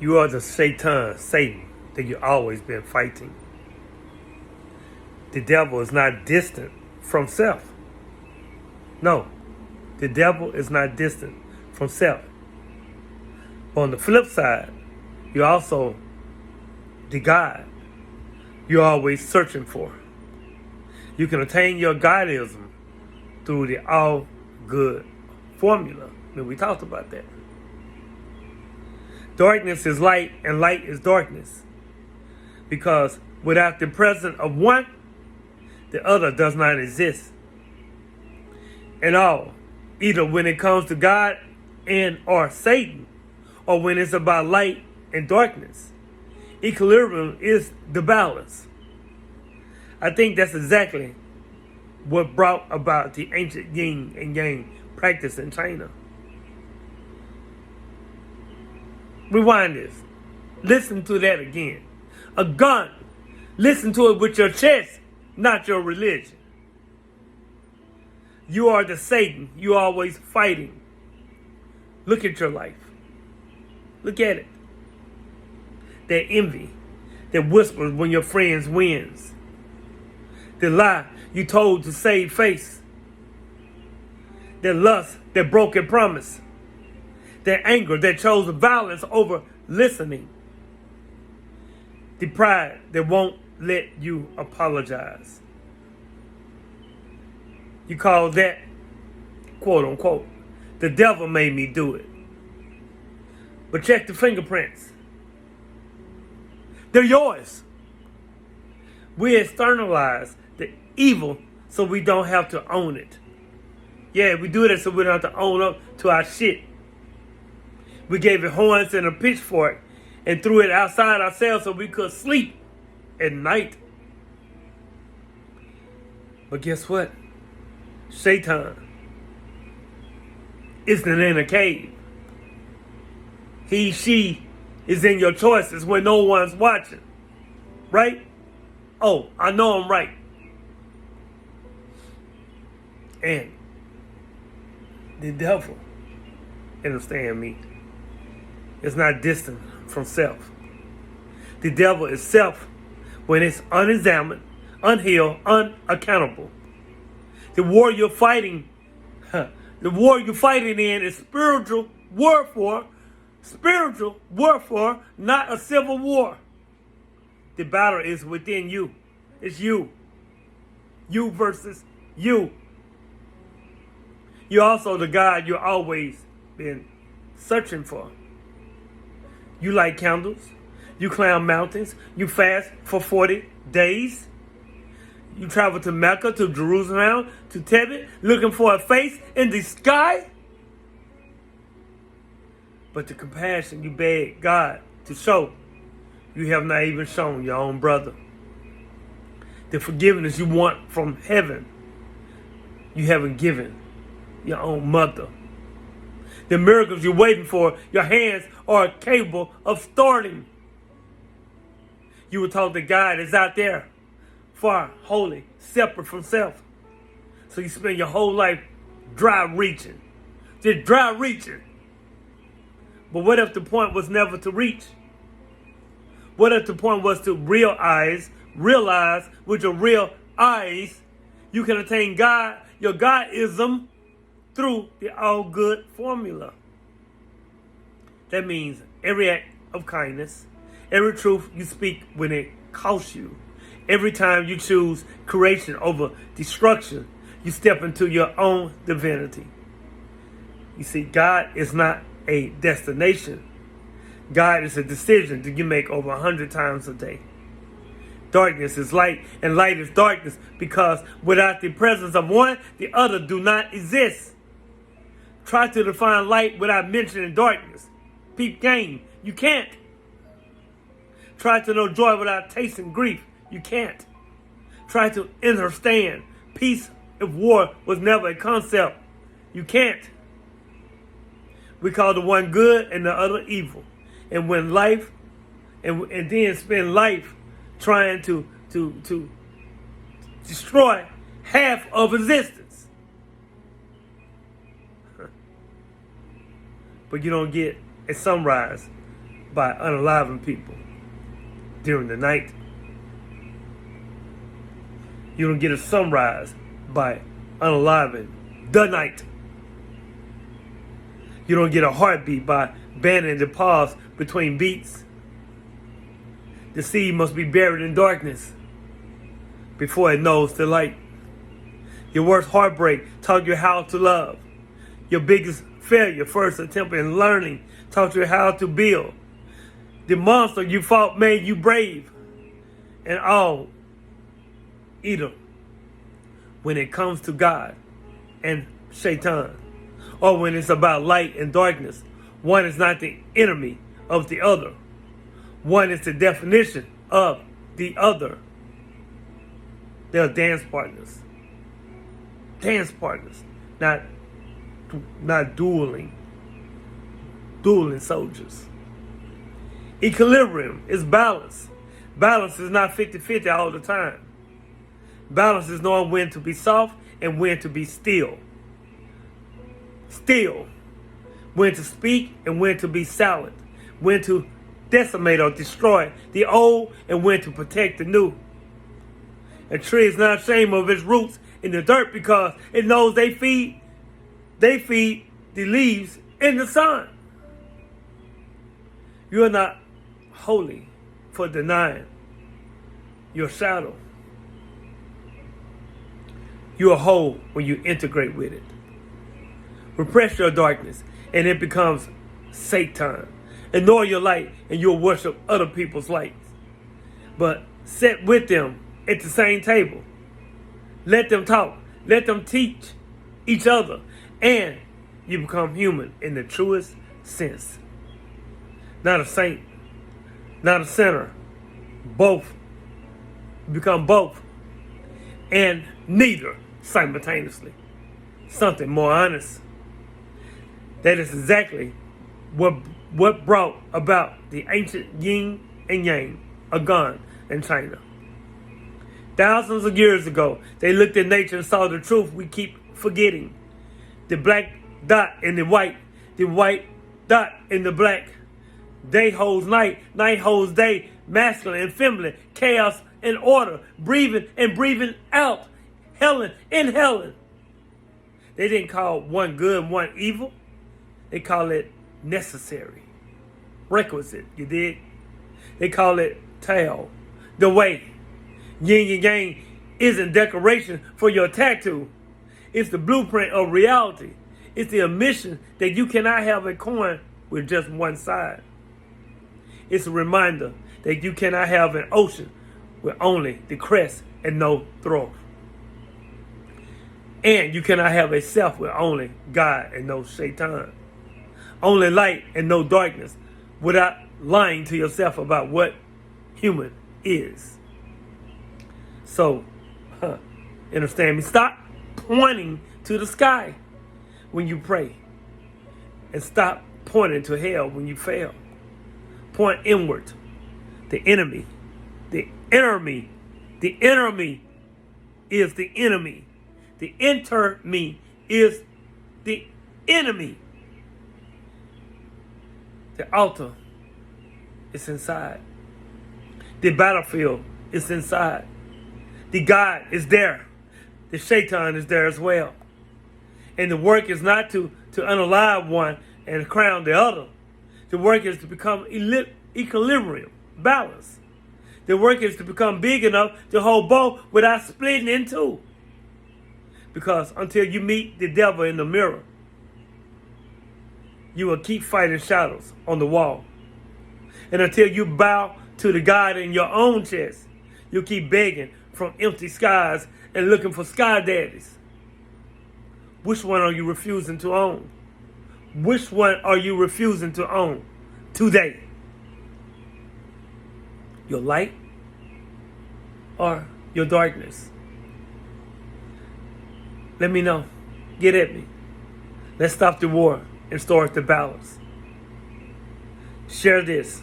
You are the Satan, that you've always been fighting. The devil is not distant from self. No, the devil is not distant from self. But on the flip side, you're also the God you're always searching for. You can attain your Godism through the all good formula. And we talked about that. Darkness is light and light is darkness. Because without the presence of one, the other does not exist. And all, either when it comes to God and or Satan, or when it's about light and darkness. Equilibrium is the balance. I think that's exactly what brought about the ancient Yin and Yang practice in China. Rewind this. Listen to that again. A gun. Listen to it with your chest, not your religion. You are the Satan. You're always fighting. Look at your life. Look at it. That envy that whispers when your friends wins. The lie you told to save face. That lust that broke a promise. That anger that chose violence over listening. The pride that won't let you apologize. You call that, quote unquote, the devil made me do it. But check the fingerprints. They're yours. We externalize the evil so we don't have to own it. Yeah, we do that so we don't have to own up to our shit. We gave it horns and a pitchfork and threw it outside ourselves so we could sleep at night. But guess what? Satan isn't in a cave. He, she is in your choices when no one's watching. Right? Oh, I know I'm right. And the devil, understand me, is not distant from self. The devil is self when it's unexamined, unhealed, unaccountable. The war you're fighting in is spiritual warfare, not a civil war. The battle is within you. It's you. You versus you. You're also the God you've always been searching for. You light candles. You climb mountains. You fast for 40 days. You travel to Mecca, to Jerusalem, to Tibet, looking for a face in the sky. But the compassion you beg God to show, you have not even shown your own brother. The forgiveness you want from heaven, you haven't given your own mother. The miracles you're waiting for, your hands are capable of starting. You were told that God is out there, far, holy, separate from self. So you spend your whole life dry reaching. Just dry reaching. But what if the point was never to reach? What if the point was to realize with your real eyes, you can attain God, your Godism, through the all good formula. That means every act of kindness, every truth you speak when it costs you, every time you choose creation over destruction, you step into your own divinity. You see, God is not a destination. God is a decision that you make over 100 times a day. Darkness is light and light is darkness because without the presence of one, the other do not exist. Try to define light without mentioning darkness. Peep game, you can't. Try to know joy without tasting grief. You can't. Try to understand peace if war was never a concept. You can't. We call the one good and the other evil. And when life, and then spend life trying to destroy half of existence. But you don't get a sunrise by unaliving people during the night. You don't get a sunrise by unaliving the night. You don't get a heartbeat by banning the pause between beats. The seed must be buried in darkness before it knows the light. Your worst heartbreak taught you how to love. Your biggest failure, first attempt in learning, taught you how to build. The monster you fought made you brave. And all, either when it comes to God and Shaitan, or when it's about light and darkness, one is not the enemy of the other. One is the definition of the other. They're dance partners. Dance partners, not dueling soldiers. Equilibrium is balance. Balance is not 50-50 all the time. Balance is knowing when to be soft and when to be still. Still. When to speak and when to be silent. When to decimate or destroy the old and when to protect the new. A tree is not ashamed of its roots in the dirt because it knows they feed the leaves in the sun. You are not holy for denying your shadow. You are whole when you integrate with it. Repress your darkness and it becomes Satan. Ignore your light and you'll worship other people's lights. But sit with them at the same table. Let them talk. Let them teach each other. And you become human in the truest sense. Not a saint. Not a sinner. Both. You become both. And neither simultaneously. Something more honest. That is exactly what brought about the ancient Yin and Yang, a gun in China. Thousands of years ago, they looked at nature and saw the truth we keep forgetting. The black dot in the white dot in the black. Day holds night, night holds day, masculine and feminine, chaos and order, breathing and breathing out, Helen and Helen. They didn't call one good and one evil. They call it necessary, requisite, you dig? They call it Tao, the way. Yin and Yang isn't decoration for your tattoo. It's the blueprint of reality. It's the admission that you cannot have a coin with just one side. It's a reminder that you cannot have an ocean with only the crest and no throat. And you cannot have a self with only God and no Shaitan. Only light and no darkness without lying to yourself about what human is. So, understand me? Stop pointing to the sky when you pray. And stop pointing to hell when you fail. Point inward. The enemy. The enemy. The enemy is the enemy. The inter me is the enemy. The altar is inside. The battlefield is inside. The God is there. The Shaitan is there as well. And the work is not to unalive one and crown the other. The work is to become equilibrium, balance. The work is to become big enough to hold both without splitting in two. Because until you meet the devil in the mirror, you will keep fighting shadows on the wall. And until you bow to the God in your own chest, you'll keep begging from empty skies and looking for sky daddies. Which one are you refusing to own? Which one are you refusing to own today? Your light or your darkness? Let me know. Get at me. Let's stop the war and start the balance. Share this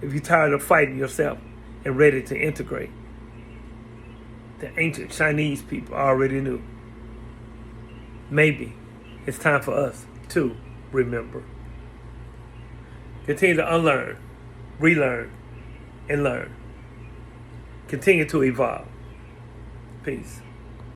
if you're tired of fighting yourself and ready to integrate. The ancient Chinese people already knew. Maybe it's time for us to remember. Continue to unlearn, relearn, and learn. Continue to evolve. Peace.